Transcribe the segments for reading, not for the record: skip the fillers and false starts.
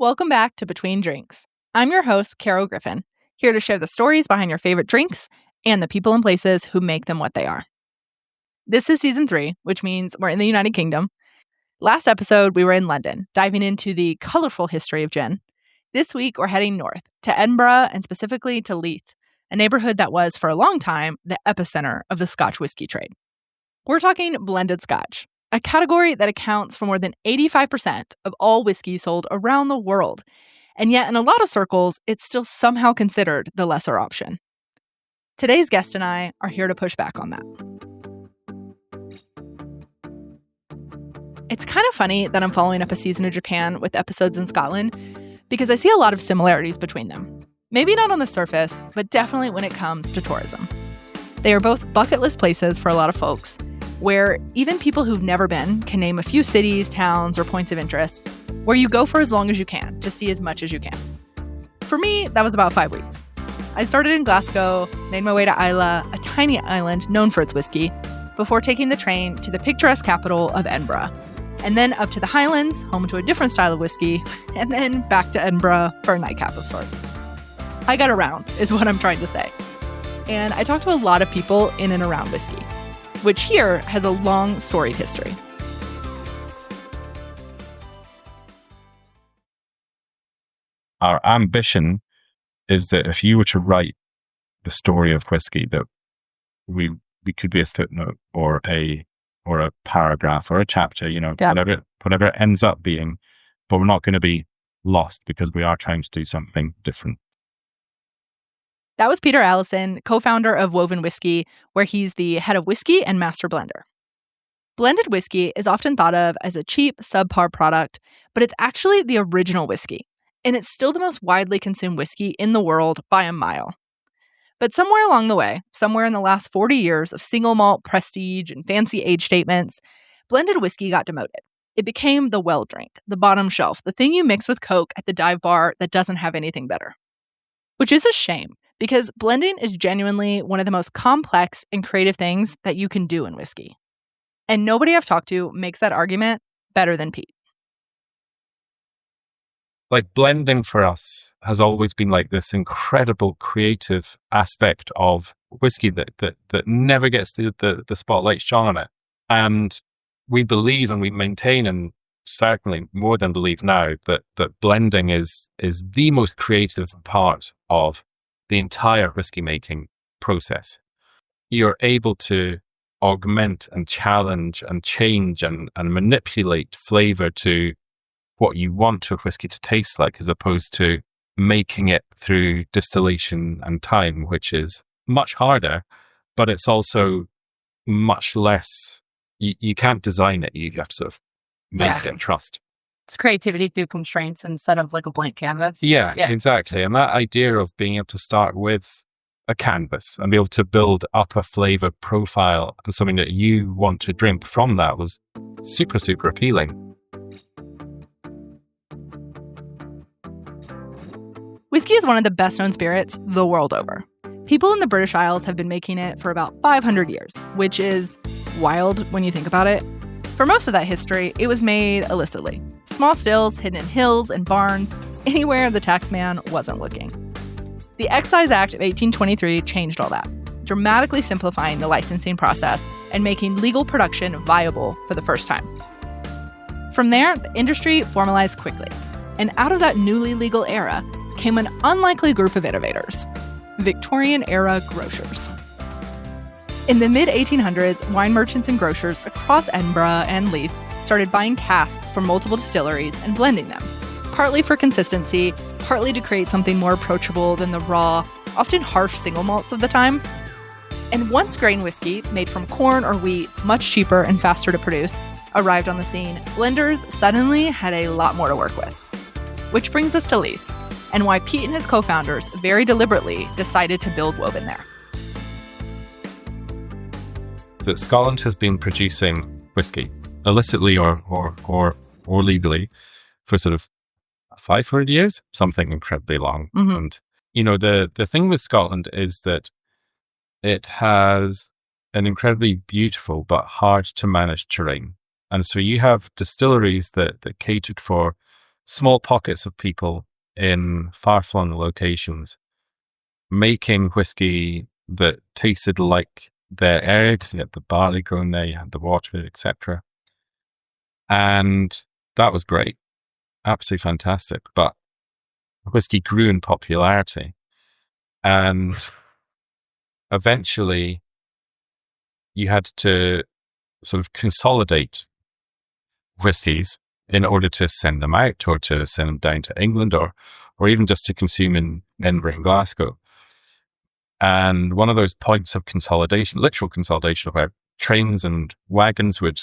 Welcome back to Between Drinks. I'm your host, Carol Griffin, here to share the stories behind your favorite drinks and the people and places who make them what they are. This is season 3, which means we're in the United Kingdom. Last episode, we were in London, diving into the colorful history of gin. This week, we're heading north to Edinburgh and specifically to Leith, a neighborhood that was, for a long time, the epicenter of the Scotch whiskey trade. We're talking blended Scotch, a category that accounts for more than 85% of all whiskey sold around the world. And yet, in a lot of circles, it's still somehow considered the lesser option. Today's guest and I are here to push back on that. It's kind of funny that I'm following up a season of Japan with episodes in Scotland because I see a lot of similarities between them. Maybe not on the surface, but definitely when it comes to tourism. They are both bucket list places for a lot of folks, where even people who've never been can name a few cities, towns, or points of interest, where you go for as long as you can to see as much as you can. For me, that was about 5 weeks. I started in Glasgow, made my way to Islay, a tiny island known for its whiskey, before taking the train to the picturesque capital of Edinburgh, and then up to the Highlands, home to a different style of whiskey, and then back to Edinburgh for a nightcap of sorts. I got around, is what I'm trying to say. And I talked to a lot of people in and around whiskey, which here has a long, storied history. Our ambition is that if you were to write the story of whiskey, that we could be a footnote or a paragraph or a chapter, whatever it ends up being, but we're not going to be lost because we are trying to do something different. That was Peter Allison, co-founder of Woven Whisky, where he's the head of whiskey and master blender. Blended whiskey is often thought of as a cheap, subpar product, but it's actually the original whiskey, and it's still the most widely consumed whiskey in the world by a mile. But somewhere along the way, somewhere in the last 40 years of single malt prestige and fancy age statements, blended whiskey got demoted. It became the well drink, the bottom shelf, the thing you mix with Coke at the dive bar that doesn't have anything better. Which is a shame, because blending is genuinely one of the most complex and creative things that you can do in whiskey. And nobody I've talked to makes that argument better than Pete. Like, blending for us has always been like this incredible creative aspect of whiskey that never gets the spotlight shone on it. And we believe and we maintain, and certainly more than believe now, that blending is the most creative part of the entire whiskey making process. You're able to augment and challenge and change and manipulate flavor to what you want your whiskey to taste like, as opposed to making it through distillation and time, which is much harder, but it's also much less. You can't design it. You have to sort of make it and trust. It's creativity through constraints instead of like a blank canvas. Yeah, exactly. And that idea of being able to start with a canvas and be able to build up a flavor profile and something that you want to drink from that was super, super appealing. Whiskey is one of the best-known spirits the world over. People in the British Isles have been making it for about 500 years, which is wild when you think about it. For most of that history, it was made illicitly. Small stills hidden in hills and barns, anywhere the taxman wasn't looking. The Excise Act of 1823 changed all that, dramatically simplifying the licensing process and making legal production viable for the first time. From there, the industry formalized quickly, and out of that newly legal era came an unlikely group of innovators, Victorian-era grocers. In the mid-1800s, wine merchants and grocers across Edinburgh and Leith started buying casks from multiple distilleries and blending them, partly for consistency, partly to create something more approachable than the raw, often harsh single malts of the time. And once grain whiskey, made from corn or wheat, much cheaper and faster to produce, arrived on the scene, blenders suddenly had a lot more to work with. Which brings us to Leith, and why Pete and his co-founders very deliberately decided to build Woven there. That Scotland has been producing whiskey, illicitly or legally, for sort of 500 years, something incredibly long. Mm-hmm. And, the thing with Scotland is that it has an incredibly beautiful but hard to manage terrain. And so you have distilleries that catered for small pockets of people in far-flung locations making whiskey that tasted like their area, because you had the barley grown there, you had the water, etc. And that was great. Absolutely fantastic. But whiskey grew in popularity. And eventually you had to sort of consolidate whiskies in order to send them out, or to send them down to England, or even just to consume in Edinburgh and Glasgow. And one of those points of consolidation, literal consolidation, where trains and wagons would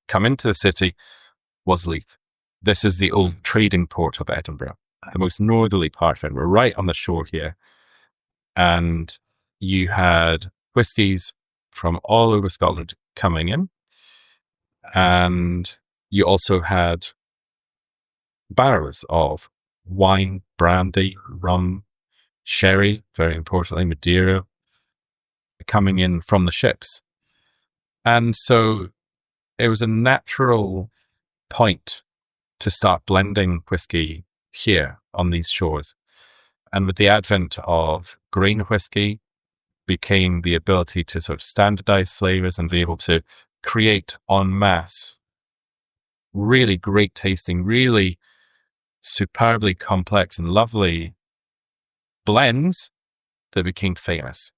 come into the city, was Leith. This is the old trading port of Edinburgh, the most northerly part of Edinburgh, right on the shore here. And you had whiskies from all over Scotland coming in. And you also had barrels of wine, brandy, rum, sherry, very importantly, Madeira, coming in from the ships. And so it was a natural point to start blending whiskey here on these shores. And with the advent of grain whiskey became the ability to sort of standardize flavors and be able to create en masse really great tasting, really superbly complex and lovely blends that became famous.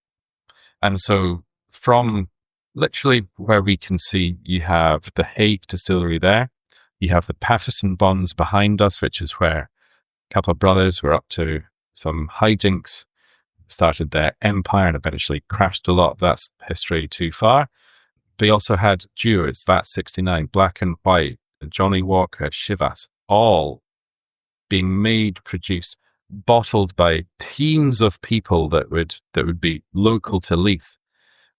And so from literally where we can see, you have the Hague distillery there, you have the Patterson Bonds behind us, which is where a couple of brothers were up to some hijinks, started their empire and eventually crashed a lot. That's history too far. They also had Dewar's, VAT 69, Black and White, Johnny Walker, Chivas, all being made, produced, bottled by teams of people that would be local to Leith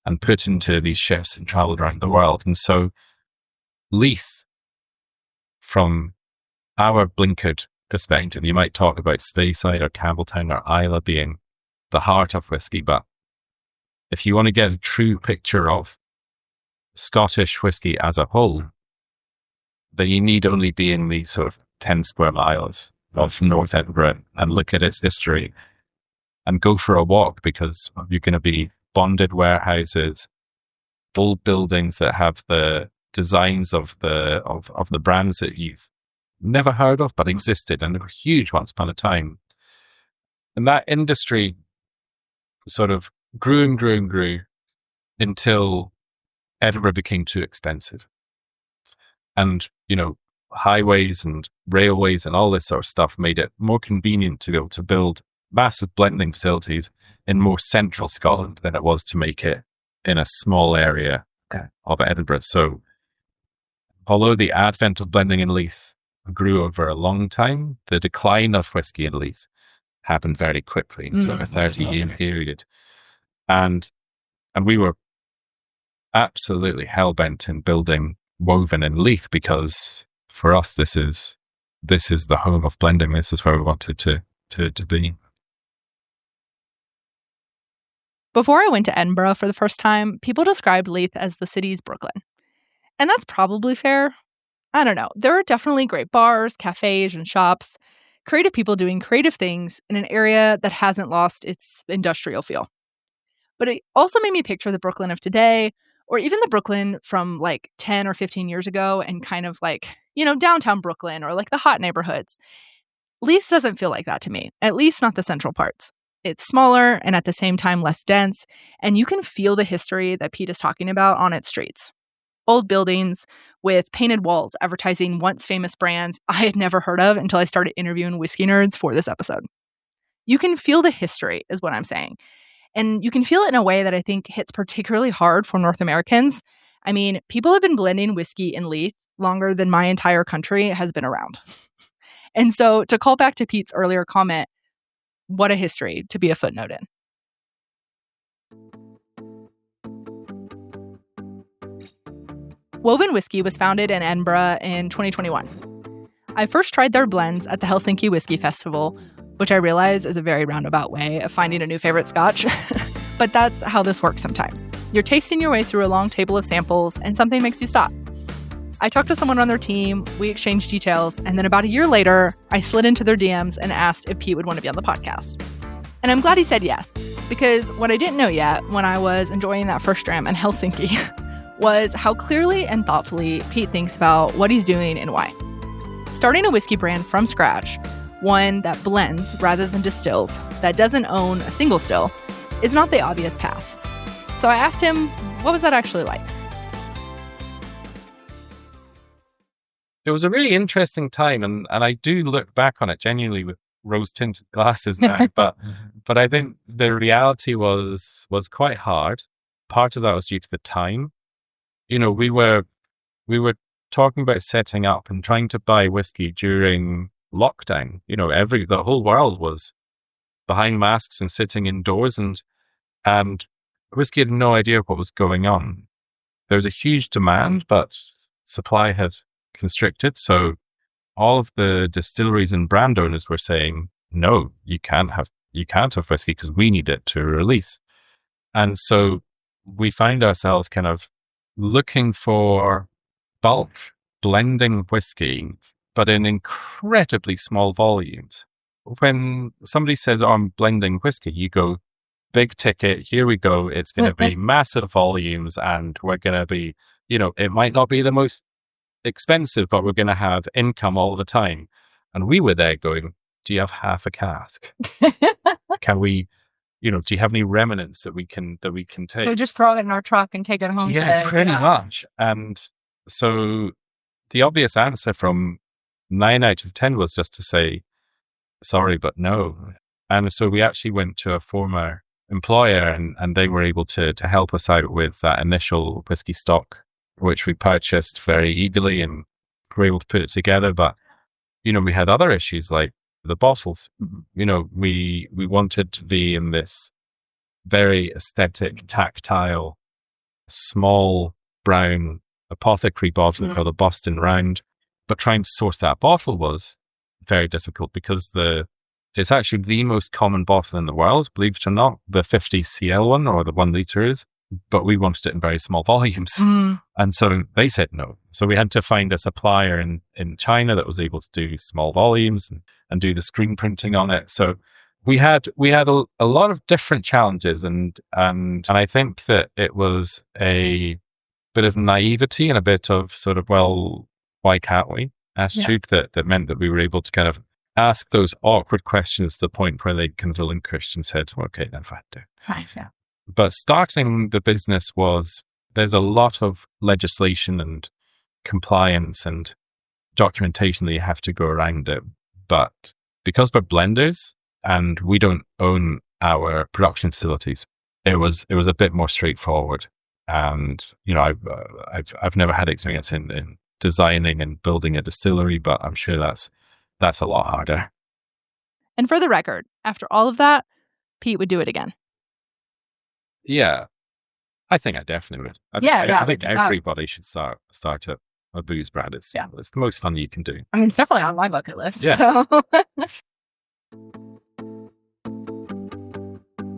and put into these ships and traveled around the world. And so Leith, from our blinkered perspective, you might talk about Speyside or Campbelltown or Islay being the heart of whiskey, but if you want to get a true picture of Scottish whiskey as a whole, then you need only be in these sort of 10 square miles of North Edinburgh and look at its history and go for a walk, because you're going to be bonded warehouses, old buildings that have the designs of the brands that you've never heard of but existed and they were huge once upon a time. And that industry sort of grew and grew and grew until Edinburgh became too expensive. And, highways and railways and all this sort of stuff made it more convenient to be able to build massive blending facilities in more central Scotland than it was to make it in a small area of Edinburgh. So although the advent of blending in Leith grew over a long time, the decline of whiskey in Leith happened very quickly, sort of a 30-year period. And we were absolutely hell-bent in building Woven in Leith, because for us this is the home of blending. This is where we wanted to be. Before I went to Edinburgh for the first time, people described Leith as the city's Brooklyn. And that's probably fair. I don't know. There are definitely great bars, cafes, and shops, creative people doing creative things in an area that hasn't lost its industrial feel. But it also made me picture the Brooklyn of today, or even the Brooklyn from like 10 or 15 years ago, and kind of like, downtown Brooklyn or like the hot neighborhoods. Leith doesn't feel like that to me, at least not the central parts. It's smaller and at the same time less dense, and you can feel the history that Pete is talking about on its streets. Old buildings with painted walls advertising once famous brands I had never heard of until I started interviewing whiskey nerds for this episode. You can feel the history, is what I'm saying. And you can feel it in a way that I think hits particularly hard for North Americans. I mean, people have been blending whiskey in Leith longer than my entire country has been around. And so to call back to Pete's earlier comment, what a history to be a footnote in. Woven Whisky was founded in Edinburgh in 2021. I first tried their blends at the Helsinki Whiskey Festival, which I realize is a very roundabout way of finding a new favorite Scotch. But that's how this works sometimes. You're tasting your way through a long table of samples and something makes you stop. I talked to someone on their team, we exchanged details, and then about a year later, I slid into their DMs and asked if Pete would want to be on the podcast. And I'm glad he said yes, because what I didn't know yet when I was enjoying that first dram in Helsinki was how clearly and thoughtfully Pete thinks about what he's doing and why. Starting a whiskey brand from scratch, one that blends rather than distills, that doesn't own a single still, is not the obvious path. So I asked him, what was that actually like? It was a really interesting time, and I do look back on it genuinely with rose-tinted glasses now, but I think the reality was quite hard. Part of that was due to the time. You know, we were talking about setting up and trying to buy whiskey during lockdown. You know, the whole world was behind masks and sitting indoors, and whiskey had no idea what was going on. There was a huge demand, but supply had constricted. So all of the distilleries and brand owners were saying, no, you can't have whiskey because we need it to release. And so we found ourselves kind of looking for bulk blending whiskey, but in incredibly small volumes. When somebody says, oh, I'm blending whiskey, you go, big ticket, here we go. It's going to be massive volumes, and we're going to be, you know, it might not be the most expensive, but we're going to have income all the time. And we were there going, do you have half a cask? Can we, you know, do you have any remnants that we can take? So just throw it in our truck and take it home. Yeah, pretty much. And so the obvious answer from 9 out of 10 was just to say, sorry, but no. And so we actually went to a former employer, and they were able to help us out with that initial whiskey stock, which we purchased very eagerly and were able to put it together. But, you know, we had other issues like the bottles. You know, we wanted to be in this very aesthetic, tactile, small brown apothecary bottle called a Boston Round. But trying to source that bottle was very difficult because it's actually the most common bottle in the world, believe it or not, the 50 cl one, or the 1 liter is. But we wanted it in very small volumes. And so they said no. So we had to find a supplier in China that was able to do small volumes and do the screen printing on it. So we had a lot of different challenges, and I think that it was a bit of naivety and a bit of sort of, well, why can't we attitude that meant that we were able to kind of ask those awkward questions to the point where they kind of relinquished and said, okay, then fine, do. Right, yeah. But starting the business there's a lot of legislation and compliance and documentation that you have to go around it. But because we're blenders and we don't own our production facilities, it was a bit more straightforward. And, you know, I've never had experience in designing and building a distillery, but I'm sure that's a lot harder. And for the record, after all of that, Pete would do it again. Yeah, I think I definitely would. I think everybody should start a booze brand. It's the most fun you can do. I mean, it's definitely on my bucket list. Yeah. So.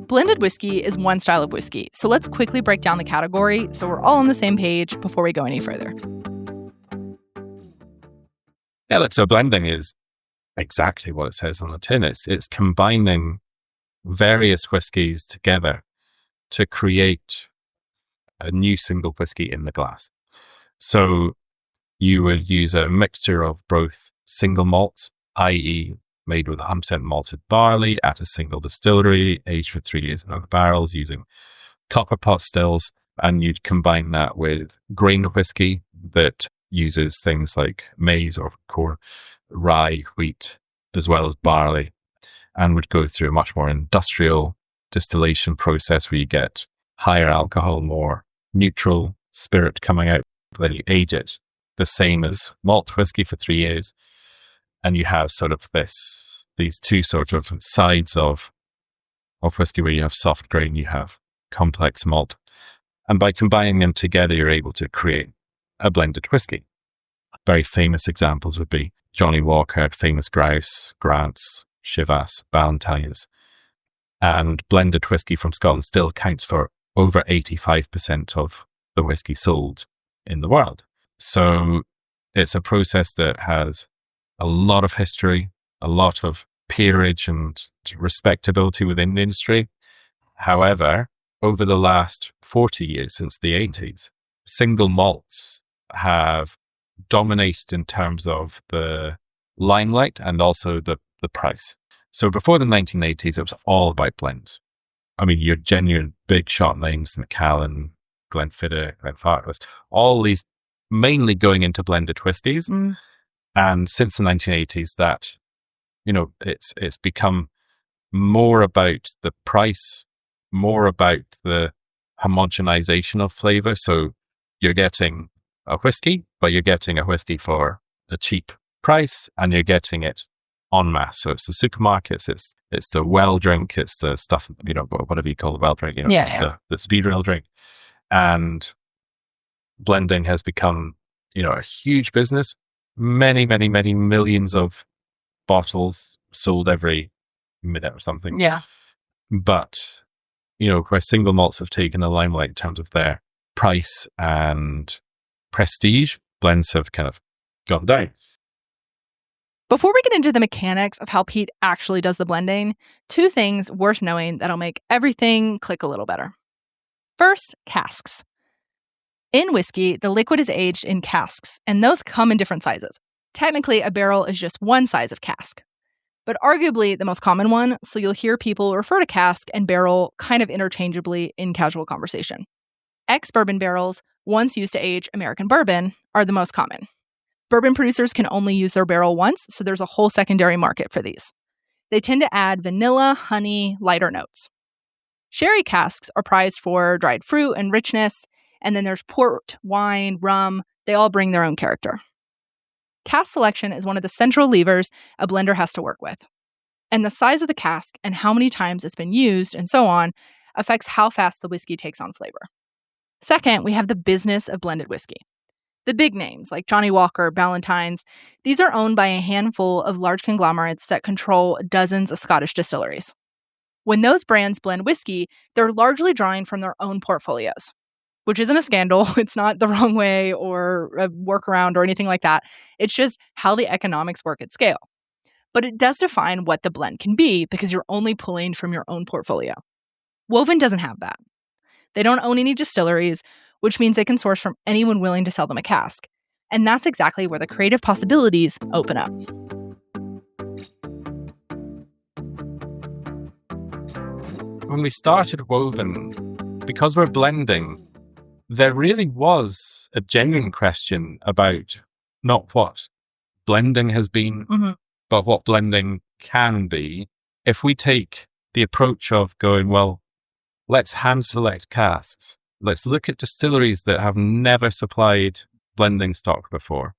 Blended whiskey is one style of whiskey, so let's quickly break down the category so we're all on the same page before we go any further. Yeah, look, so blending is exactly what it says on the tin. It's combining various whiskies together to create a new single whiskey in the glass. So you would use a mixture of both single malts, i.e. made with 100% malted barley at a single distillery, aged for 3 years in oak barrels using copper pot stills, and you'd combine that with grain whiskey that uses things like maize or corn, rye, wheat, as well as barley, and would go through a much more industrial distillation process where you get higher alcohol, more neutral spirit coming out. Then you age it the same as malt whiskey for 3 years, and you have sort of these two sort of sides of whiskey where you have soft grain, you have complex malt, and by combining them together, you're able to create a blended whiskey. Very famous examples would be Johnny Walker, Famous Grouse, Grant's, Chivas, Ballantine's. And blended whiskey from Scotland still counts for over 85% of the whiskey sold in the world. So It's a process that has a lot of history, a lot of peerage and respectability within the industry. However, over the last 40 years, since the 80s, single malts have dominated in terms of the limelight and also the price. So before the 1980s, it was all about blends. I mean, your genuine big shot names, Macallan, Glenfiddich, Glenfarclas, all these mainly going into blended whiskies. And since the 1980s, that, it's become more about the price, more about the homogenization of flavor. So you're getting a whiskey, but you're getting a whiskey for a cheap price, and you're getting it en masse. So it's the supermarkets, it's the well drink, it's the stuff, whatever you call the well drink, the speed rail drink. And blending has become, a huge business. Many, many, many millions of bottles sold every minute or something. Yeah. But, where single malts have taken the limelight in terms of their price and prestige, blends have kind of gone down. Before we get into the mechanics of how Pete actually does the blending, 2 things worth knowing that'll make everything click a little better. First, casks. In whiskey, the liquid is aged in casks, and those come in different sizes. Technically, a barrel is just one size of cask, but arguably the most common one, so you'll hear people refer to cask and barrel kind of interchangeably in casual conversation. Ex-bourbon barrels, once used to age American bourbon, are the most common. Bourbon producers can only use their barrel once, so there's a whole secondary market for these. They tend to add vanilla, honey, lighter notes. Sherry casks are prized for dried fruit and richness, and then there's port, wine, rum. They all bring their own character. Cask selection is one of the central levers a blender has to work with. And the size of the cask and how many times it's been used and so on affects how fast the whiskey takes on flavor. Second, we have the business of blended whiskey. The big names like Johnnie Walker, Ballantine's, these are owned by a handful of large conglomerates that control dozens of Scottish distilleries. When those brands blend whiskey, they're largely drawing from their own portfolios, which isn't a scandal. It's not the wrong way or a workaround or anything like that. It's just how the economics work at scale. But it does define what the blend can be because you're only pulling from your own portfolio. Woven doesn't have that. They don't own any distilleries, which means they can source from anyone willing to sell them a cask. And that's exactly where the creative possibilities open up. When we started Woven, because we're blending, there really was a genuine question about not what blending has been, but what blending can be. If we take the approach of going, well, let's hand select casks. Let's look at distilleries that have never supplied blending stock before.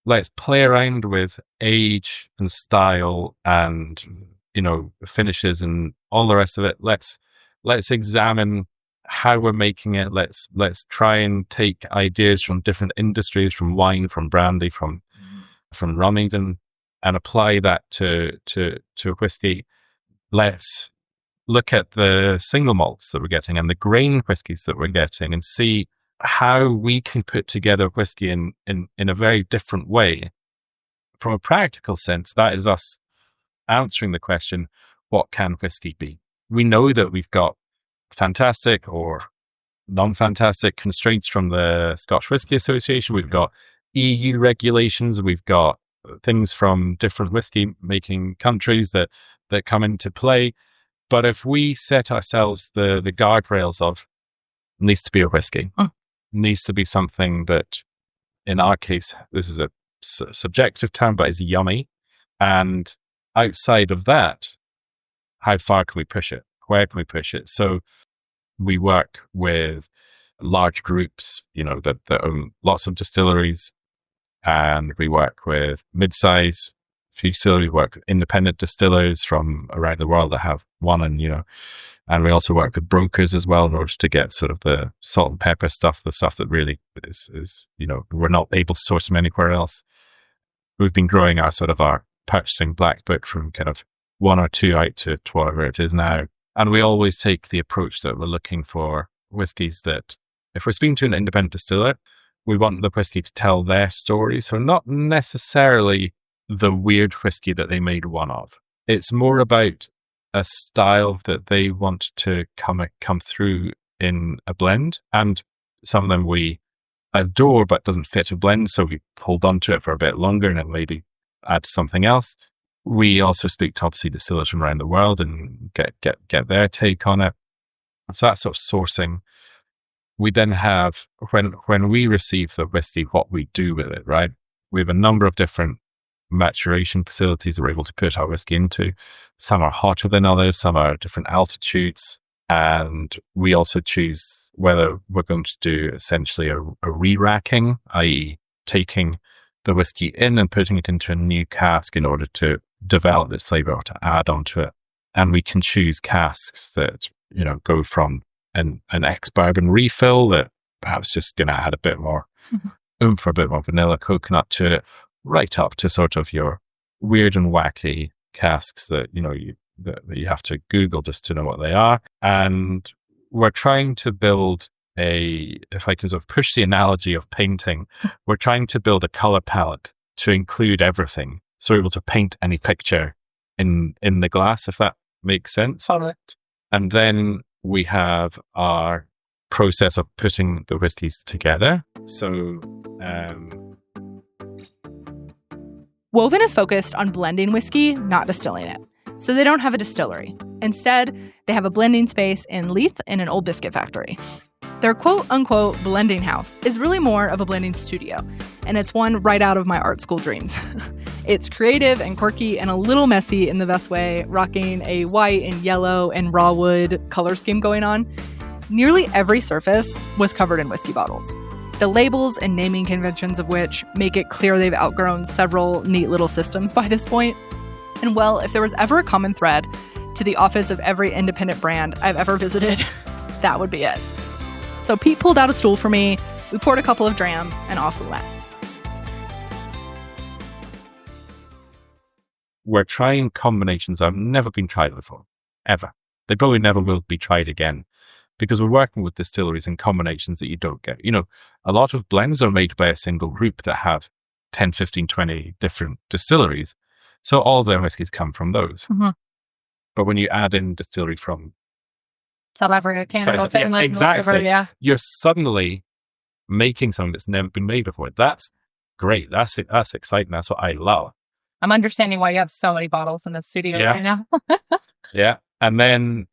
Let's play around with age and style and, finishes and all the rest of it. Let's examine how we're making it. Let's try and take ideas from different industries, from wine, from brandy, from rum even, and apply that to whiskey. Let's look at the single malts that we're getting and the grain whiskies that we're getting and see how we can put together whiskey in a very different way. From a practical sense, that is us answering the question, what can whiskey be? We know that we've got fantastic or non-fantastic constraints from the Scotch Whisky Association. We've got EU regulations. We've got things from different whiskey making countries that come into play. But if we set ourselves the guardrails of needs to be a whiskey, needs to be something that, in our case, this is a subjective term, but is yummy. And outside of that, how far can we push it? Where can we push it? So we work with large groups, that own lots of distilleries, and we work with mid-size distilleries. We work with independent distillers from around the world that have one, and we also work with brokers as well in order to get sort of the salt and pepper stuff, the stuff that really is we're not able to source from anywhere else. We've been growing our purchasing black book from kind of 1 or 2 out to whatever it is now. And we always take the approach that we're looking for whiskies that, if we're speaking to an independent distiller, we want the whiskey to tell their story. So not necessarily the weird whiskey that they made one of. It's more about a style that they want to come through in a blend. And some of them we adore, but doesn't fit a blend. So we hold on to it for a bit longer and then maybe add something else. We also speak to obviously distillers from around the world and get their take on it. So that's sort of sourcing. We then have, when we receive the whiskey, what we do with it, right? We have a number of different maturation facilities that we're able to put our whiskey into. Some are hotter than others, some are different altitudes. And we also choose whether we're going to do essentially a re-racking, i.e. taking the whiskey in and putting it into a new cask in order to develop its flavor or to add onto it. And we can choose casks that, go from an ex-bourbon refill that perhaps just going to add a bit more oomph or a bit more vanilla coconut to it, right up to sort of your weird and wacky casks that, that you have to Google just to know what they are. And we're trying to build if I could sort of push the analogy of painting, we're trying to build a color palette to include everything. So we're able to paint any picture in the glass, if that makes sense. All right. And then we have our process of putting the whiskeys together. So, Woven is focused on blending whiskey, not distilling it. So they don't have a distillery. Instead, they have a blending space in Leith in an old biscuit factory. Their quote-unquote blending house is really more of a blending studio, and it's one right out of my art school dreams. It's creative and quirky and a little messy in the best way, rocking a white and yellow and raw wood color scheme going on. Nearly every surface was covered in whiskey bottles, the labels and naming conventions of which make it clear they've outgrown several neat little systems by this point. And well, if there was ever a common thread to the office of every independent brand I've ever visited, that would be it. So Pete pulled out a stool for me, we poured a couple of drams, and off we went. We're trying combinations that have never been tried before, ever. They probably never will be tried again because we're working with distilleries and combinations that you don't get. A lot of blends are made by a single group that have 10, 15, 20 different distilleries. So all of their whiskies come from those. Mm-hmm. But when you add in distillery from South Africa, Canada, Finland, exactly. Whatever, yeah. You're suddenly making something that's never been made before. That's great. That's exciting. That's what I love. I'm understanding why you have so many bottles in the studio right now. Yeah. And then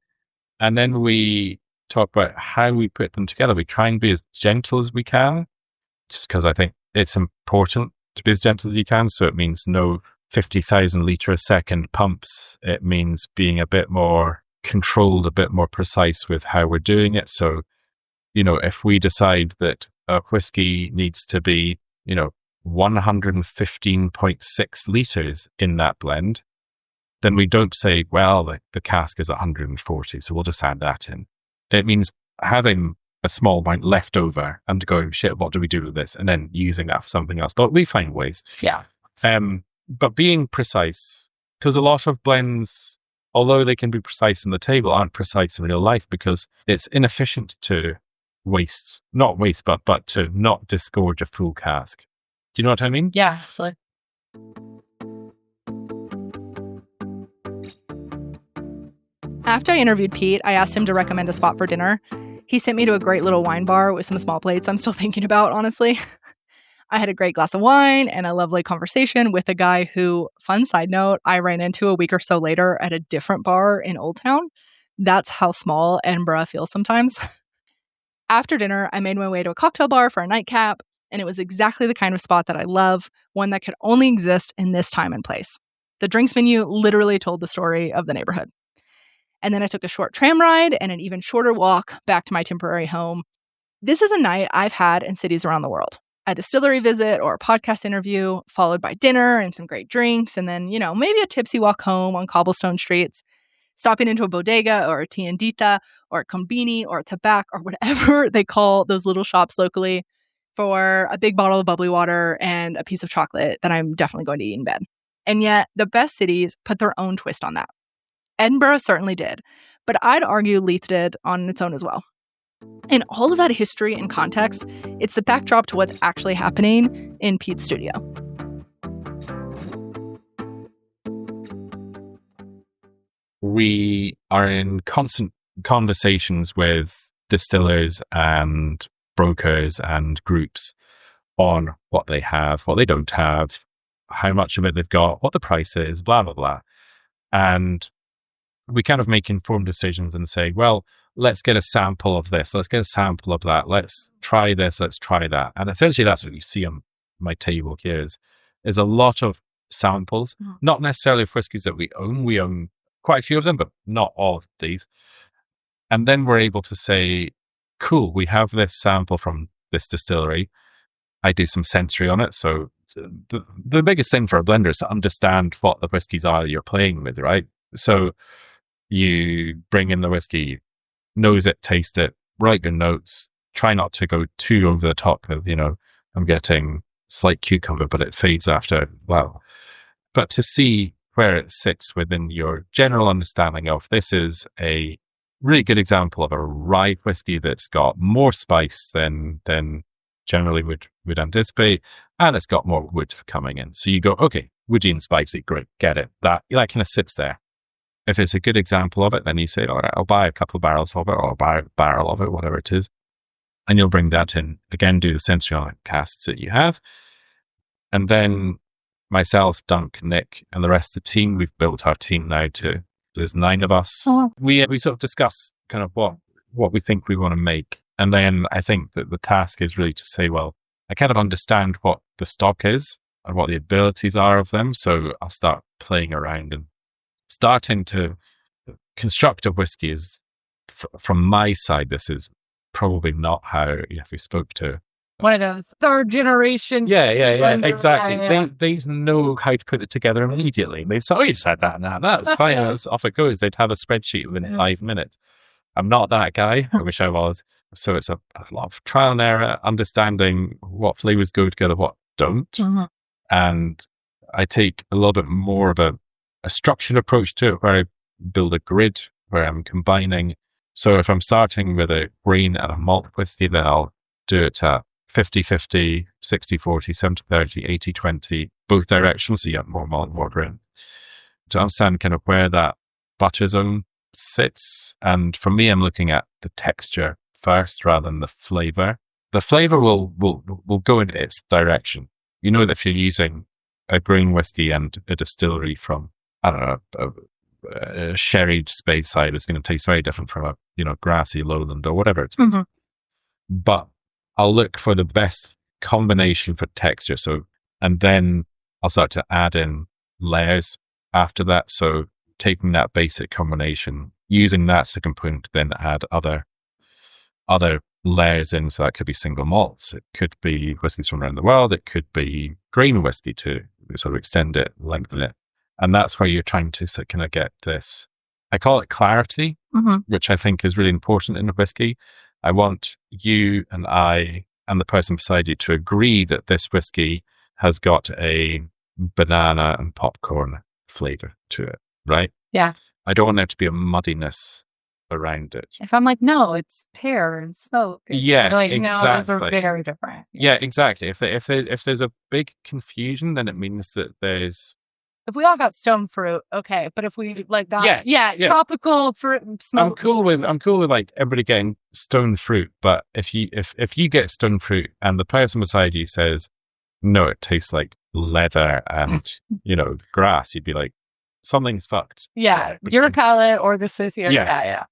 we talk about how we put them together. We try and be as gentle as we can, just because I think it's important to be as gentle as you can. So it means no 50,000 litre a second pumps. It means being a bit more controlled, a bit more precise with how we're doing it. So, if we decide that a whiskey needs to be, 115.6 litres in that blend, then we don't say, well, the cask is 140, so we'll just add that in. It means having a small amount left over and going, shit, what do we do with this? And then using that for something else. But we find ways. Yeah. But being precise, because a lot of blends, although they can be precise in the table, aren't precise in real life because it's inefficient to not waste, but to not disgorge a full cask. Do you know what I mean? Yeah, absolutely. After I interviewed Pete, I asked him to recommend a spot for dinner. He sent me to a great little wine bar with some small plates I'm still thinking about, honestly. I had a great glass of wine and a lovely conversation with a guy who, fun side note, I ran into a week or so later at a different bar in Old Town. That's how small Edinburgh feels sometimes. After dinner, I made my way to a cocktail bar for a nightcap, and it was exactly the kind of spot that I love, one that could only exist in this time and place. The drinks menu literally told the story of the neighborhood. And then I took a short tram ride and an even shorter walk back to my temporary home. This is a night I've had in cities around the world. A distillery visit or a podcast interview, followed by dinner and some great drinks, and then, maybe a tipsy walk home on cobblestone streets, stopping into a bodega or a tiendita or a combini or a tabac or whatever they call those little shops locally for a big bottle of bubbly water and a piece of chocolate that I'm definitely going to eat in bed. And yet, the best cities put their own twist on that. Edinburgh certainly did, but I'd argue Leith did on its own as well. And all of that history and context, it's the backdrop to what's actually happening in Pete's studio. We are in constant conversations with distillers and brokers and groups on what they have, what they don't have, how much of it they've got, what the price is, blah, blah, blah. And we kind of make informed decisions and say, well, let's get a sample of this. Let's get a sample of that. Let's try this. Let's try that. And essentially that's what you see on my table here is a lot of samples, not necessarily of whiskies that we own. We own quite a few of them, but not all of these. And then we're able to say, cool, we have this sample from this distillery. I do some sensory on it. So the biggest thing for a blender is to understand what the whiskies are you're playing with, right? So you bring in the whiskey, nose it, taste it, write your notes, try not to go too over the top of, I'm getting slight cucumber, but it fades after. Well, but to see where it sits within your general understanding of this is a really good example of a rye whiskey that's got more spice than generally would anticipate, and it's got more wood coming in. So you go, okay, woody and spicy, great, get it. That kind of sits there. If it's a good example of it, then you say, all right, I'll buy a couple of barrels of it, or I'll buy a barrel of it, whatever it is. And you'll bring that in. Again, do the sensory on casks that you have. And then myself, Dunk, Nick, and the rest of the team, we've built our team now to, there's 9 of us. Oh. We sort of discuss kind of what we think we want to make. And then I think that the task is really to say, well, I kind of understand what the stock is and what the abilities are of them. So I'll start playing around and starting to construct a whiskey is, from my side, this is probably not how, if we spoke to one of those third generation. Yeah, exactly. Yeah. They know how to put it together immediately. They say, oh, you just had that and that. That's fine. That's off it goes. They'd have a spreadsheet within 5 minutes. I'm not that guy. I wish I was. So it's a lot of trial and error, understanding what flavors go together, what don't. Mm-hmm. And I take a little bit more of a structured approach to it, where I build a grid, where I'm combining. So if I'm starting with a grain and a malt whiskey, then I'll do it at 50-50, 60-40, 70-30, 80-20, both directions. So you have more malt, more grain. To understand kind of where that butter zone sits. And for me, I'm looking at the texture first rather than the flavor. The flavor will go in its direction. You know that if you're using a grain whiskey and a distillery from, I don't know, a sherried Speyside, it's going to taste very different from a grassy lowland or whatever it is. Mm-hmm. But I'll look for the best combination for texture. So, and then I'll start to add in layers after that. So taking that basic combination, using that as a component to then add other layers in. So that could be single malts. It could be whiskeys from around the world. It could be grain whiskey to sort of extend it, lengthen it. And that's where you're trying to kind of get this, I call it clarity, mm-hmm. which I think is really important in a whiskey. I want you and I and the person beside you to agree that this whiskey has got a banana and popcorn flavor to it, right? Yeah. I don't want there to be a muddiness around it. If I'm like, no, it's pear and smoke. Yeah, like, exactly. No, those are very different. Yeah, exactly. If there's a big confusion, then it means that there's. If we all got stone fruit, okay. But if we like got tropical fruit and smoke, I'm cool with like everybody getting stone fruit. But if you get stone fruit and the person beside you says, no, it tastes like leather and grass, you'd be like, something's fucked. Yeah, your palate or this is here. Yeah.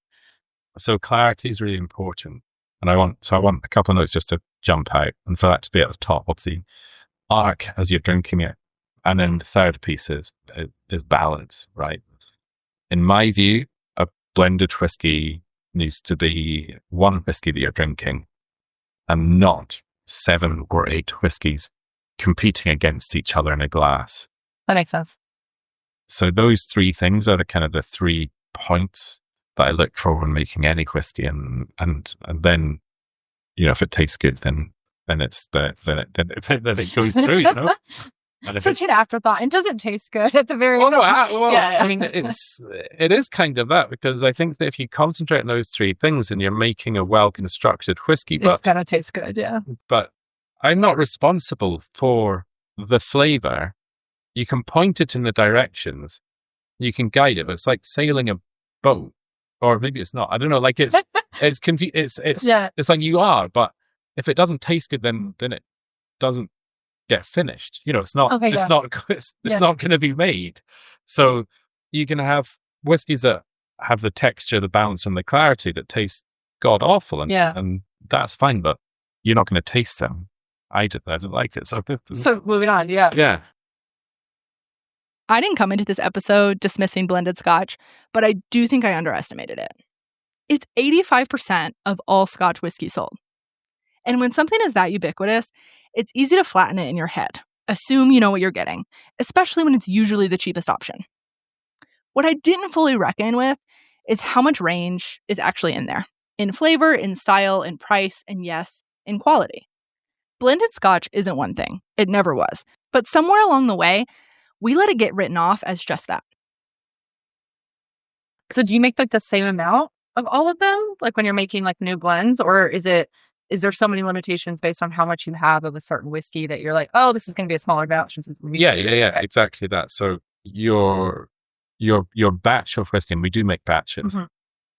So clarity is really important, and I want a couple of notes just to jump out, and for that to be at the top of the arc as you're drinking it. And then the third piece is balance, right? In my view, a blended whiskey needs to be one whiskey that you're drinking and not 7 or 8 whiskeys competing against each other in a glass. That makes sense. So those 3 things are the kind of the 3 points that I look for when making any whiskey. And then, if it tastes good, then it goes through, Such an afterthought. It doesn't taste good at the very end. I mean, it is kind of that, because I think that if you concentrate on those three things and you're making a well-constructed whiskey, it's going to taste good, yeah. But I'm not responsible for the flavor. You can point it in the directions. You can guide it, but it's like sailing a boat. Or maybe it's not. I don't know. Like it's like you are, but if it doesn't taste good, then it doesn't get finished. It's not. Okay, it's not. It's not going to be made. So you can have whiskeys that have the texture, the balance, and the clarity that taste god awful, and that's fine. But you're not going to taste them. I didn't like it. So moving on. Yeah. I didn't come into this episode dismissing blended Scotch, but I do think I underestimated it. It's 85% of all Scotch whiskey sold. And when something is that ubiquitous, it's easy to flatten it in your head. Assume you know what you're getting, especially when it's usually the cheapest option. What I didn't fully reckon with is how much range is actually in there. In flavor, in style, in price, and yes, in quality. Blended Scotch isn't one thing. It never was. But somewhere along the way, we let it get written off as just that. So do you make like the same amount of all of them? Like when you're making like new blends, or is there so many limitations based on how much you have of a certain whiskey that you're like, oh, this is going to be a smaller batch? Yeah, exactly that. So your batch of whiskey, and we do make batches,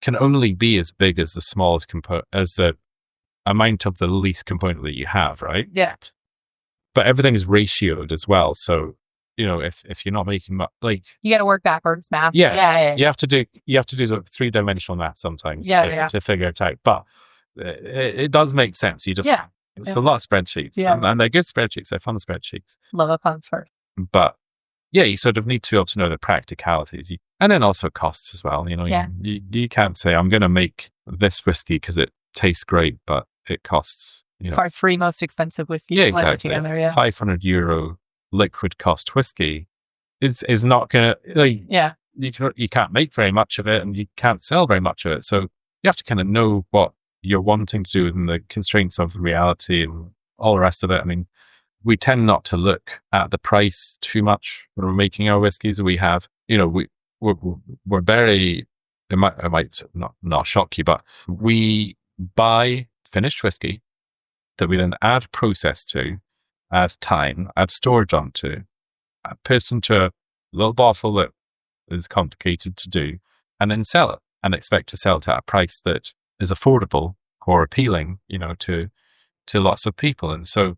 can only be as big as the smallest as the amount of the least component that you have, right? Yeah. But everything is ratioed as well. So if you're not making much, like you got to work backwards math. Yeah. You have to do sort of 3-dimensional math sometimes to figure it out. But it does make sense. It's a lot of spreadsheets, and they're good spreadsheets. They're fun spreadsheets. Love a fun spreadsheet. But you sort of need to be able to know the practicalities, and then also costs as well. You can't say I'm going to make this whiskey because it tastes great, but it costs. It's our 3 most expensive whiskey. Yeah, exactly. €500 liquid cost whiskey is not gonna you can't make very much of it, and you can't sell very much of it, so you have to kind of know what you're wanting to do within the constraints of reality and all the rest of it. I mean, we tend not to look at the price too much when we're making our whiskeys. We have we're very, it might not shock you, but we buy finished whiskey that we then add process to, add time, add storage onto, put it into a little bottle that is complicated to do, and then sell it, and expect to sell it at a price that is affordable or appealing, to lots of people. And so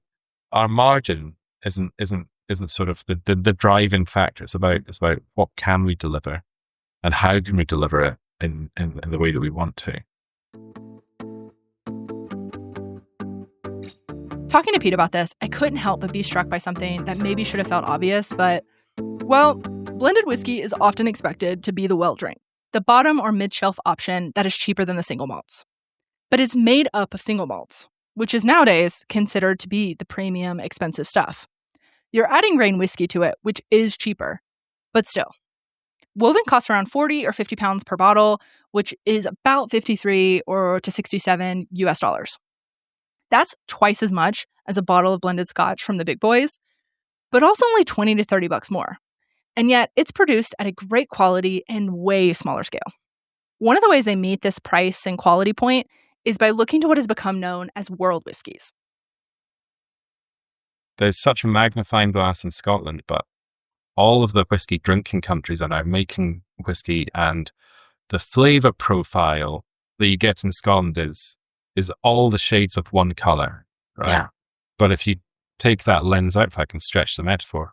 our margin isn't sort of the driving factor. It's about what can we deliver and how can we deliver it in the way that we want to. Talking to Pete about this, I couldn't help but be struck by something that maybe should have felt obvious, but, well, blended whiskey is often expected to be the well drink, the bottom or mid-shelf option that is cheaper than the single malts. But it's made up of single malts, which is nowadays considered to be the premium, expensive stuff. You're adding grain whiskey to it, which is cheaper, but still. Woven costs around 40 or 50 pounds per bottle, which is about 53 or to 67 US dollars. That's twice as much as a bottle of blended Scotch from the big boys, but also only 20 to 30 bucks more. And yet it's produced at a great quality and way smaller scale. One of the ways they meet this price and quality point is by looking to what has become known as world whiskies. There's such a magnifying glass in Scotland, but all of the whiskey drinking countries are now making whiskey, and the flavour profile that you get in Scotland is all the shades of one colour, right? Yeah. But if you take that lens out, if I can stretch the metaphor,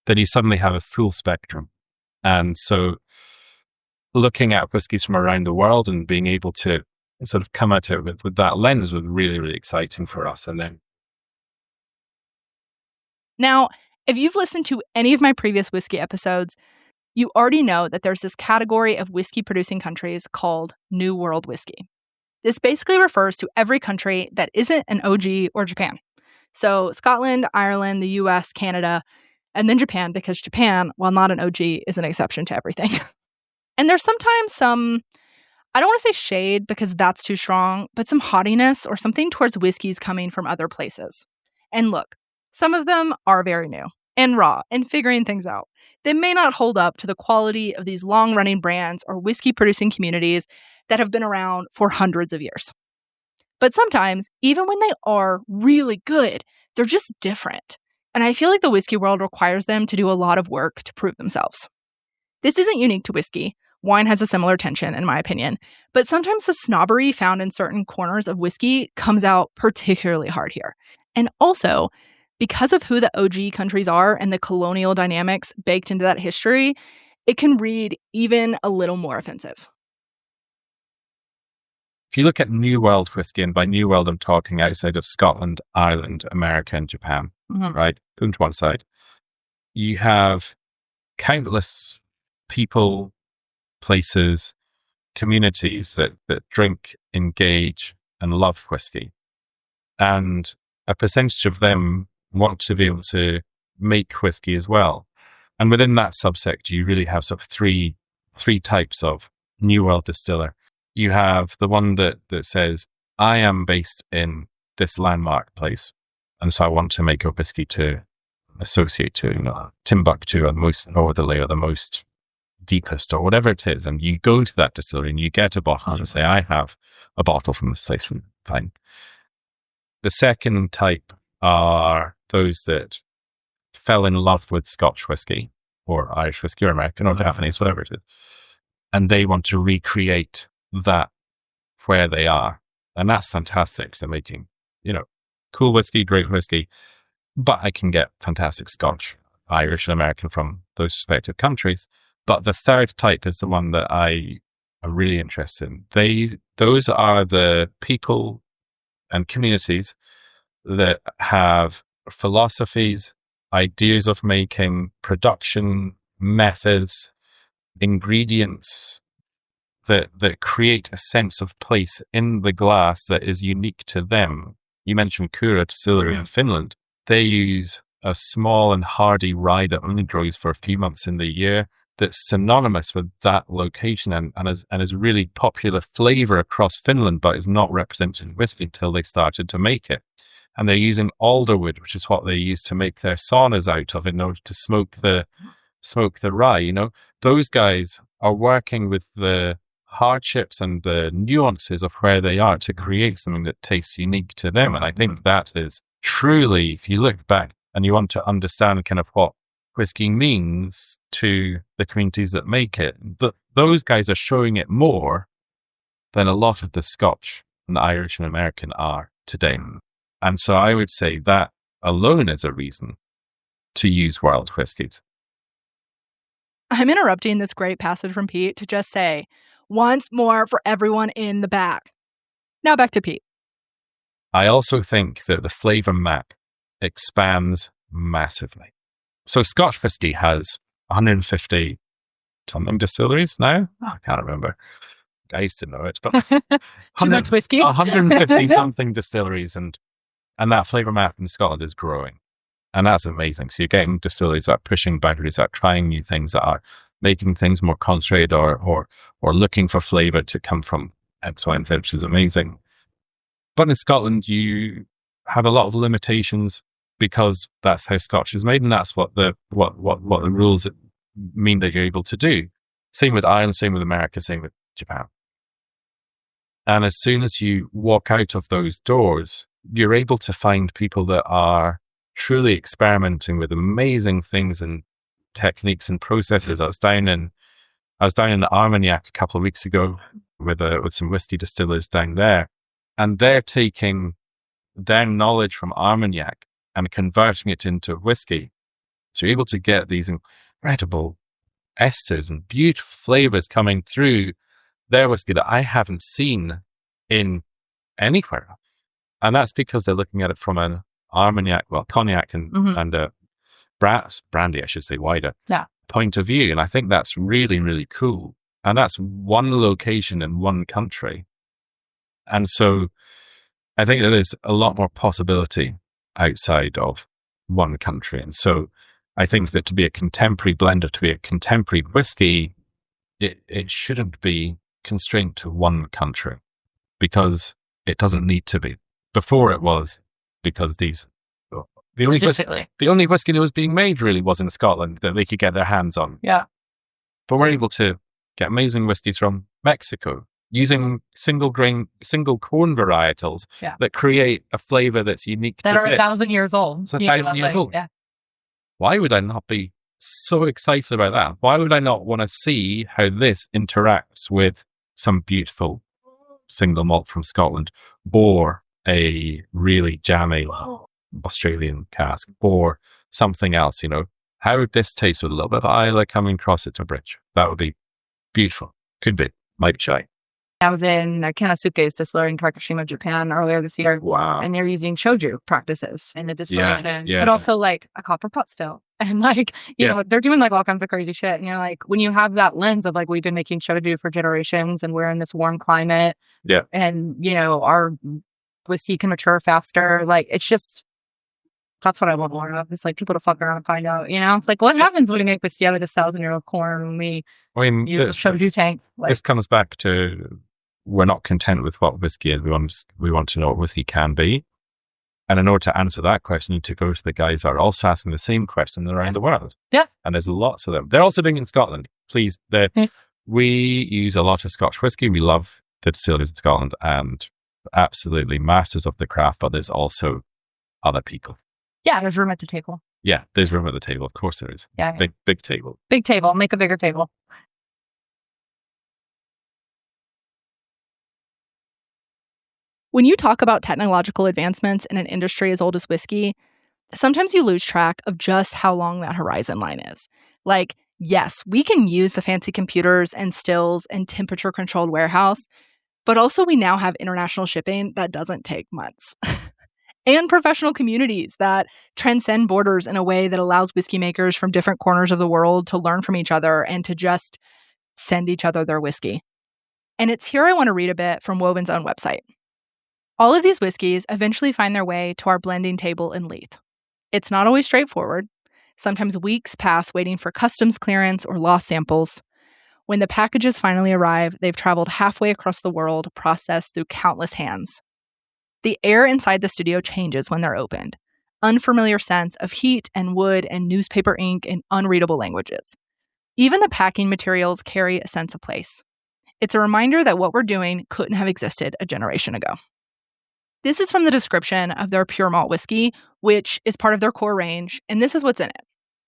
then you suddenly have a full spectrum. And so looking at whiskies from around the world and being able to sort of come at it with that lens was really, really exciting for us. And then, now, if you've listened to any of my previous whiskey episodes, you already know that there's this category of whiskey producing countries called New World Whiskey. This basically refers to every country that isn't an OG or Japan. So Scotland, Ireland, the US, Canada, and then Japan, because Japan, while not an OG, is an exception to everything. And there's sometimes some, I don't want to say shade because that's too strong, but some haughtiness or something towards whiskeys coming from other places. And look, some of them are very new. and raw and figuring things out. They may not hold up to the quality of these long-running brands or whiskey-producing communities that have been around for hundreds of years. But sometimes, even when they are really good, they're just different. And I feel like the whiskey world requires them to do a lot of work to prove themselves. This isn't unique to whiskey. Wine has a similar tension, in my opinion. But sometimes the snobbery found in certain corners of whiskey comes out particularly hard here. And also, because of who the OG countries are and the colonial dynamics baked into that history, it can read even a little more offensive. If you look at New World whiskey, and by New World I'm talking outside of Scotland, Ireland, America, and Japan, right? Put them to one side. You have countless people, places, communities that drink, engage, and love whiskey. And a percentage of them want to be able to make whiskey as well. And within that subsect, you really have sort of three types of New World distiller. You have the one that says, I am based in this landmark place, and so I want to make a whiskey to associate to, Timbuktu, or the most northerly, or the most deepest, or whatever it is. And you go to that distillery and you get a bottle and say, I have a bottle from this place, and fine. The second type are those that fell in love with Scotch whiskey, or Irish whiskey, or American, or Japanese, whatever it is. And they want to recreate that where they are. And that's fantastic. So making, cool whiskey, great whiskey, but I can get fantastic Scotch, Irish, and American from those respective countries. But the third type is the one that I am really interested in. Those are the people and communities that have philosophies, ideas of making, production methods, ingredients that create a sense of place in the glass that is unique to them. You mentioned Kura Distillery in Finland. They use a small and hardy rye that only grows for a few months in the year, that's synonymous with that location and is really popular flavor across Finland, but is not represented in whiskey until they started to make it. And they're using alderwood, which is what they use to make their saunas out of in order to smoke the rye. Those guys are working with the hardships and the nuances of where they are to create something that tastes unique to them. And I think that is truly, if you look back and you want to understand kind of what whiskey means to the communities that make it, those guys are showing it more than a lot of the Scotch and the Irish and American are today. And so I would say that alone is a reason to use world whiskies. I'm interrupting this great passage from Pete to just say, once more for everyone in the back. Now back to Pete. I also think that the flavor map expands massively. So Scotch whiskey has 150 something distilleries now. I can't remember. I used to know it, but too much whiskey. 150 something distilleries, and that flavor map in Scotland is growing, and that's amazing. So you're getting distilleries that are pushing boundaries, that are trying new things, that are making things more concentrated, or looking for flavor to come from X, Y, and Z, which is amazing. But in Scotland, you have a lot of limitations because that's how Scotch is made, and that's what the rules mean that you're able to do. Same with Ireland, same with America, same with Japan. And as soon as you walk out of those doors, you're able to find people that are truly experimenting with amazing things and techniques and processes. I was down in Armagnac a couple of weeks ago with some whiskey distillers down there, and they're taking their knowledge from Armagnac and converting it into whiskey. So you're able to get these incredible esters and beautiful flavors coming through their whiskey that I haven't seen in anywhere. And that's because they're looking at it from an Armagnac, cognac and brandy, I should say, wider point of view. And I think that's really, really cool. And that's one location in one country. And so I think that there's a lot more possibility outside of one country. And so I think that to be a contemporary blender, to be a contemporary whiskey, it shouldn't be constrained to one country, because it doesn't need to be. Before it was, because these The only Logistically. the only whiskey that was being made really was in Scotland that they could get their hands on. Yeah. But we're able to get amazing whiskies from Mexico using single corn varietals that create a flavor that's unique that to are this. 1,000 years old. It's 1,000 years old. Yeah. Why would I not be so excited about that? Why would I not want to see how this interacts with some beautiful single malt from Scotland, or a really jammy Australian cask, or something else? How would this taste with a little bit of Islay coming across it to bridge? That would be beautiful. Could be. Might be shy. I was in Kanasuke's distillery in Kagoshima, Japan earlier this year. Wow. And they're using shoju practices in the distillation, Yeah. but also like a copper pot still. And you know, they're doing like all kinds of crazy shit. And you're like, when you have that lens of like, we've been making shoju for generations and we're in this warm climate. Yeah. And, our whiskey can mature faster. Like, it's just, that's what I want more of. It's like people to fuck around and find out, like what happens when we make whiskey out of this 1,000-year-old corn when we use a shoju tank? Like, this comes back to, we're not content with what whiskey is. We want to know what whiskey can be. And in order to answer that question, you need to go to the guys that are also asking the same question around the world. Yeah. And there's lots of them. They're also doing it in Scotland. Please. We use a lot of Scotch whiskey. We love the distilleries in Scotland and absolutely masters of the craft, but there's also other people. Yeah, there's room at the table. Yeah, there's room at the table. Of course there is. Yeah. Big table. Big table. Make a bigger table. When you talk about technological advancements in an industry as old as whiskey, sometimes you lose track of just how long that horizon line is. Like, yes, we can use the fancy computers and stills and temperature-controlled warehouse, but also we now have international shipping that doesn't take months. And professional communities that transcend borders in a way that allows whiskey makers from different corners of the world to learn from each other and to just send each other their whiskey. And it's here I want to read a bit from Woven's own website. All of these whiskeys eventually find their way to our blending table in Leith. It's not always straightforward. Sometimes weeks pass waiting for customs clearance or lost samples. When the packages finally arrive, they've traveled halfway across the world, processed through countless hands. The air inside the studio changes when they're opened. Unfamiliar scents of heat and wood and newspaper ink in unreadable languages. Even the packing materials carry a sense of place. It's a reminder that what we're doing couldn't have existed a generation ago. This is from the description of their pure malt whiskey, which is part of their core range, and this is what's in it.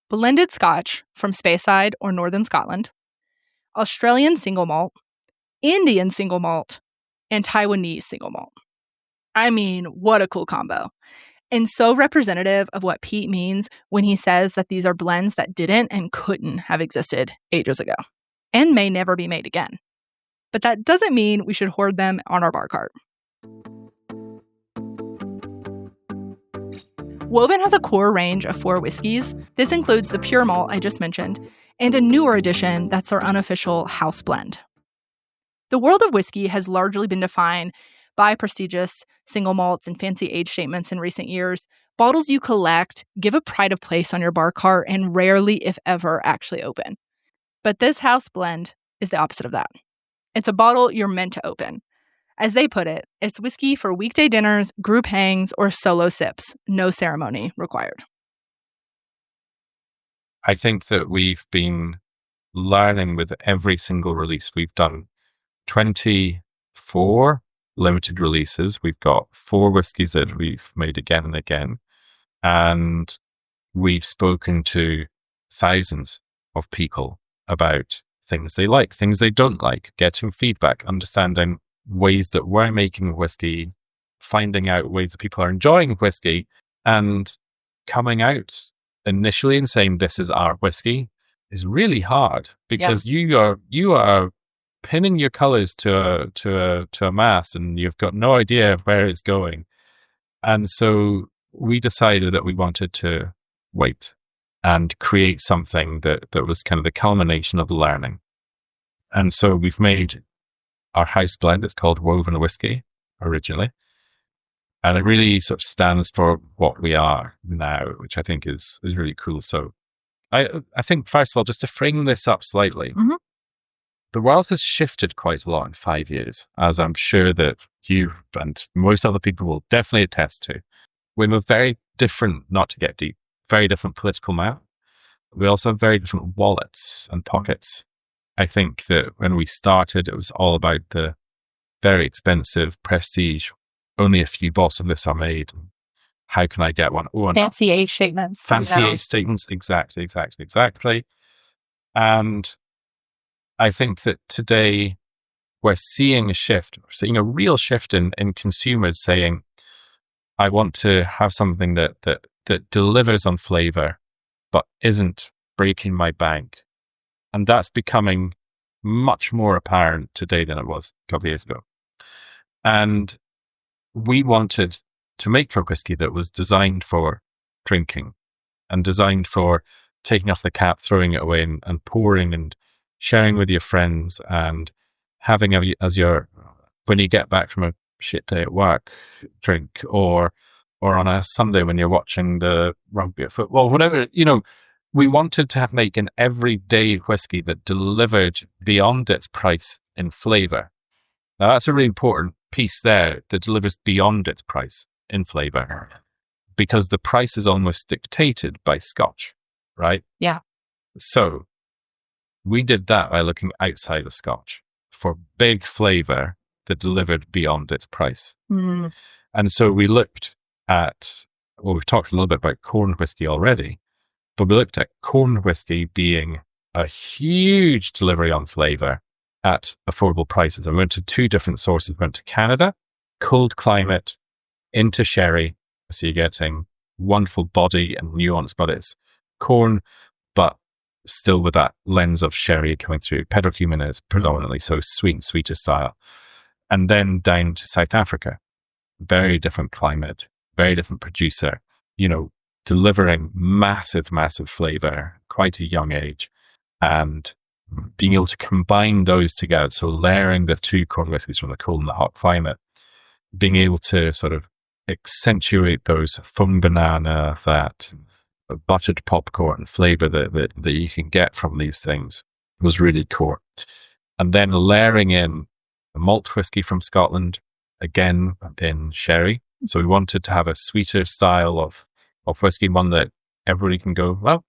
Blended Scotch from Speyside or Northern Scotland, Australian single malt, Indian single malt, and Taiwanese single malt. I mean, what a cool combo. And so representative of what Pete means when he says that these are blends that didn't and couldn't have existed ages ago, and may never be made again. But that doesn't mean we should hoard them on our bar cart. Woven has a core range of 4 whiskeys. This includes the pure malt I just mentioned, and a newer addition that's their unofficial house blend. The world of whiskey has largely been defined by prestigious single malts and fancy age statements in recent years. Bottles you collect, give a pride of place on your bar cart, and rarely, if ever, actually open. But this house blend is the opposite of that. It's a bottle you're meant to open. As they put it, it's whiskey for weekday dinners, group hangs, or solo sips. No ceremony required. I think that we've been learning with every single release. We've done 24 limited releases. We've got 4 whiskies that we've made again and again. And we've spoken to thousands of people about things they like, things they don't like, getting feedback, understanding ways that we're making whiskey, finding out ways that people are enjoying whiskey, and coming out initially and saying this is our whiskey is really hard because you are pinning your colors to a mast and you've got no idea where it's going. And so we decided that we wanted to wait and create something that was kind of the culmination of learning. And so we've made our house blend. It's called Woven Whisky originally. And it really sort of stands for what we are now, which I think is really cool. So I think, first of all, just to frame this up slightly, the world has shifted quite a lot in 5 years, as I'm sure that you and most other people will definitely attest to. We have a very different, not to get deep, very different political map. We also have very different wallets and pockets. I think that when we started, it was all about the very expensive prestige. Only a few bottles of this are made. How can I get one? Oh, fancy age statements. Fancy age statements. Exactly. And I think that today we're seeing a real shift in consumers saying, I want to have something that delivers on flavor, but isn't breaking my bank. And that's becoming much more apparent today than it was a couple of years ago. And we wanted to make a whiskey that was designed for drinking and designed for taking off the cap, throwing it away and pouring and sharing with your friends and having as your, when you get back from a shit day at work, drink, or on a Sunday when you're watching the rugby or football, whatever, we wanted to make an everyday whiskey that delivered beyond its price in flavor. Now that's a really important piece there, that delivers beyond its price in flavor, because the price is almost dictated by Scotch, right? Yeah. So we did that by looking outside of Scotch for big flavor that delivered beyond its price. Mm. And so we looked at, well, we've talked a little bit about corn whiskey already, but we looked at corn whiskey being a huge delivery on flavor at affordable prices. And we went to two different sources. We went to Canada, cold climate, into sherry. So you're getting wonderful body and nuance, but it's corn, but still with that lens of sherry coming through. Pedro Ximénez predominantly, so sweeter style. And then down to South Africa, very different climate, very different producer, delivering massive flavor, quite a young age, and being able to combine those together. So layering the two corn whiskies from the cold and the hot climate, being able to sort of accentuate those foam banana, that buttered popcorn flavor that you can get from these things was really core. And then layering in a malt whiskey from Scotland, again in sherry. So we wanted to have a sweeter style of whiskey, one that everybody can go, well,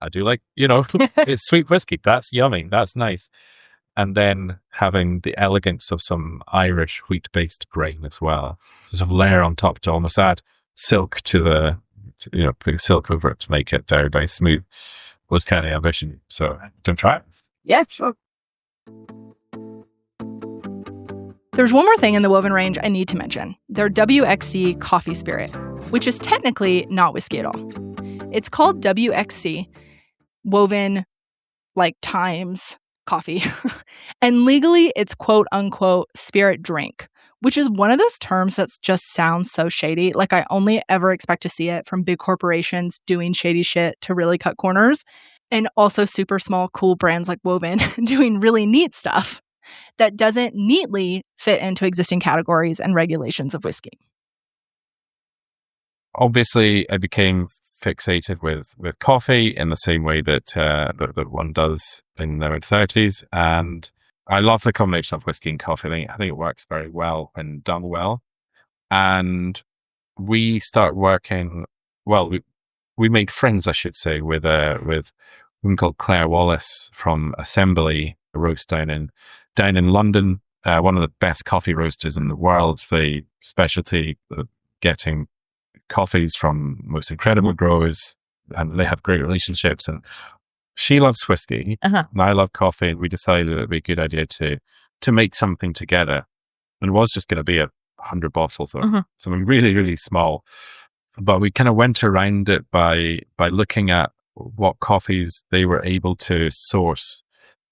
I do like, it's sweet whiskey. That's yummy. That's nice. And then having the elegance of some Irish wheat-based grain as well. Sort of layer on top to almost add silk to putting silk over it to make it very, very smooth was kind of the ambition. So, don't try it? Yeah, sure. There's one more thing in the Woven range I need to mention. Their WXC coffee spirit, which is technically not whiskey at all. It's called WXC, Woven times coffee. And legally, it's quote unquote spirit drink, which is one of those terms that just sounds so shady. I only ever expect to see it from big corporations doing shady shit to really cut corners, and also super small, cool brands like Woven doing really neat stuff that doesn't neatly fit into existing categories and regulations of whiskey. Obviously, I became fixated with coffee in the same way that one does in their mid-30s. And I love the combination of whiskey and coffee. I think it works very well when done well. And we start working, we made friends, I should say, with a woman called Claire Wallace from Assembly, a roast down in London, one of the best coffee roasters in the world. The specialty of getting coffees from most incredible growers, and they have great relationships. And she loves whiskey, and I love coffee, and we decided it would be a good idea to make something together. And it was just going to be 100 bottles or something really, really small. But we kind of went around it by looking at what coffees they were able to source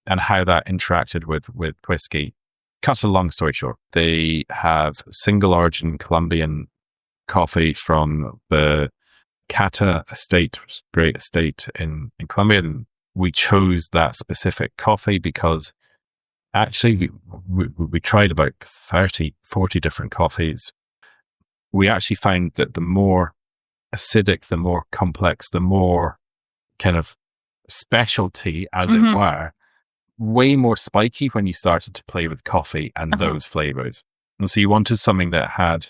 and how that interacted with whiskey. Cut a long story short, they have single origin Colombian coffee from the Cata estate, which is a great estate in Colombia. And we chose that specific coffee because actually we tried about 30, 40 different coffees. We actually found that the more acidic, the more complex, the more kind of specialty, as it were, way more spiky when you started to play with coffee and those flavors. And so you wanted something that had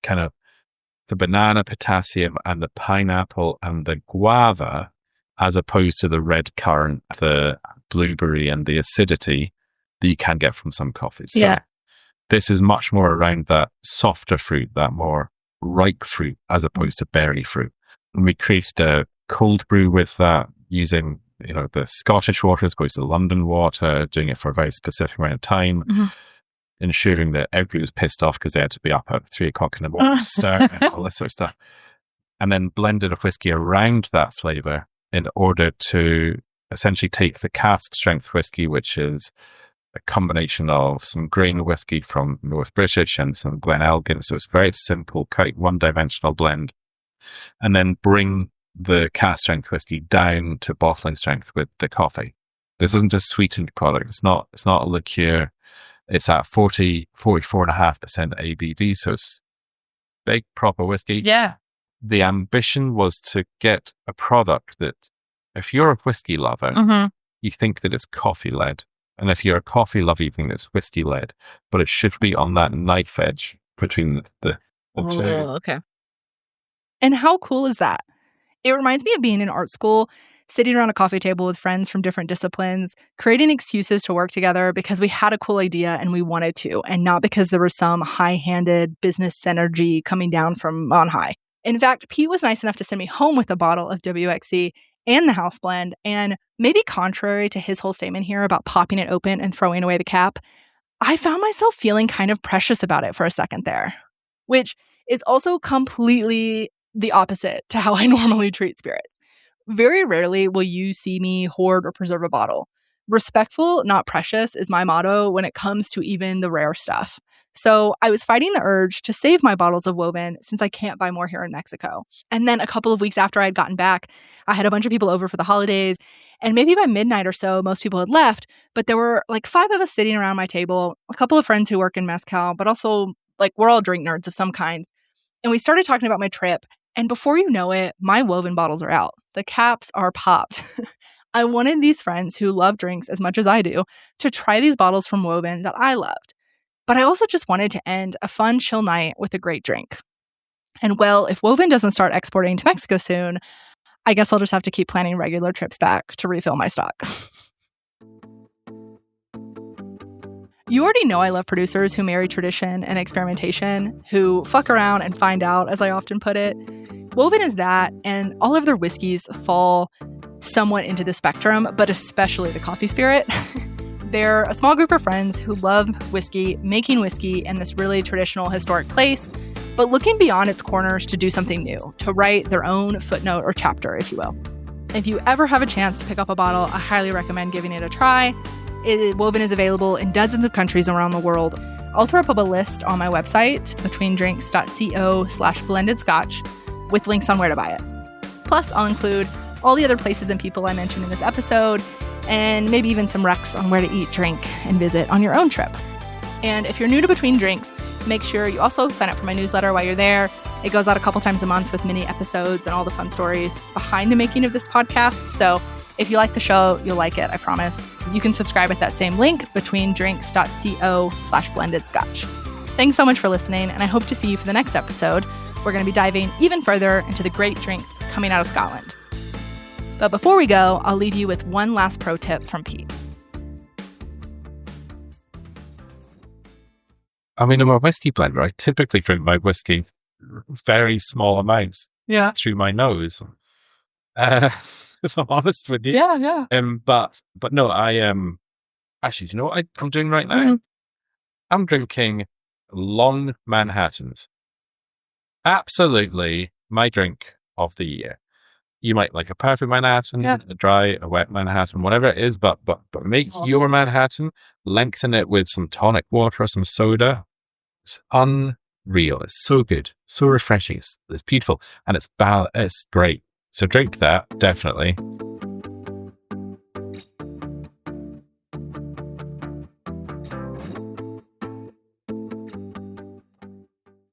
kind of the banana potassium and the pineapple and the guava, as opposed to the red currant, the blueberry and the acidity that you can get from some coffees. So this is much more around that softer fruit, that more ripe fruit, as opposed to berry fruit. And we created a cold brew with that using, the Scottish water as opposed to the London water, doing it for a very specific amount of time, ensuring that everybody was pissed off because they had to be up at 3 o'clock in the morning to start and all this sort of stuff. And then blended a whiskey around that flavor in order to essentially take the cask strength whiskey, which is a combination of some grain whiskey from North British and some Glenelgin. So it's a very simple, quite one-dimensional blend. And then bring the cask strength whiskey down to bottling strength with the coffee. This isn't a sweetened product. It's not a liqueur. It's at 44.5% ABV. So it's big, proper whiskey. Yeah. The ambition was to get a product that, if you're a whiskey lover, you think that it's coffee-led. And if you're a coffee lover, you think it's whiskey-led. But it should be on that knife edge between the two. Okay. And how cool is that? It reminds me of being in art school, sitting around a coffee table with friends from different disciplines, creating excuses to work together because we had a cool idea and we wanted to, and not because there was some high-handed business synergy coming down from on high. In fact, Pete was nice enough to send me home with a bottle of WXC and the house blend, and maybe contrary to his whole statement here about popping it open and throwing away the cap, I found myself feeling kind of precious about it for a second there, which is also completely the opposite to how I normally treat spirits. Very rarely will you see me hoard or preserve a bottle. Respectful, not precious, is my motto when it comes to even the rare stuff. So I was fighting the urge to save my bottles of Woven since I can't buy more here in Mexico. And then a couple of weeks after I had gotten back, I had a bunch of people over for the holidays. And maybe by midnight or so, most people had left. But there were like 5 of us sitting around my table, a couple of friends who work in mezcal, but also we're all drink nerds of some kinds. And we started talking about my trip. And before you know it, my Woven bottles are out. The caps are popped. I wanted these friends who love drinks as much as I do to try these bottles from Woven that I loved. But I also just wanted to end a fun, chill night with a great drink. And well, if Woven doesn't start exporting to Mexico soon, I guess I'll just have to keep planning regular trips back to refill my stock. You already know I love producers who marry tradition and experimentation, who fuck around and find out, as I often put it. Woven is that, and all of their whiskeys fall somewhat into the spectrum, but especially the coffee spirit. They're a small group of friends who love whiskey, making whiskey in this really traditional, historic place, but looking beyond its corners to do something new, to write their own footnote or chapter, if you will. If you ever have a chance to pick up a bottle, I highly recommend giving it a try. Woven is available in dozens of countries around the world. I'll throw up a list on my website, betweendrinks.co/blended scotch, with links on where to buy it. Plus, I'll include all the other places and people I mentioned in this episode, and maybe even some recs on where to eat, drink, and visit on your own trip. And if you're new to Between Drinks, make sure you also sign up for my newsletter while you're there. It goes out a couple times a month with mini episodes and all the fun stories behind the making of this podcast. So if you like the show, you'll like it, I promise. You can subscribe at that same link, betweendrinks.co/blended scotch. Thanks so much for listening, and I hope to see you for the next episode. We're going to be diving even further into the great drinks coming out of Scotland. But before we go, I'll leave you with one last pro tip from Pete. I mean, I'm a whiskey blender. I typically drink my whiskey very small amounts through my nose. If I'm honest with you. Yeah. But no, actually, do you know what I'm doing right now? I'm drinking long Manhattans. Absolutely my drink of the year. You might like a perfect Manhattan, a dry, a wet Manhattan, whatever it is, but make your Manhattan, lengthen it with some tonic water or some soda. It's unreal. It's so good, so refreshing. It's beautiful, and it's great. So drink that, definitely.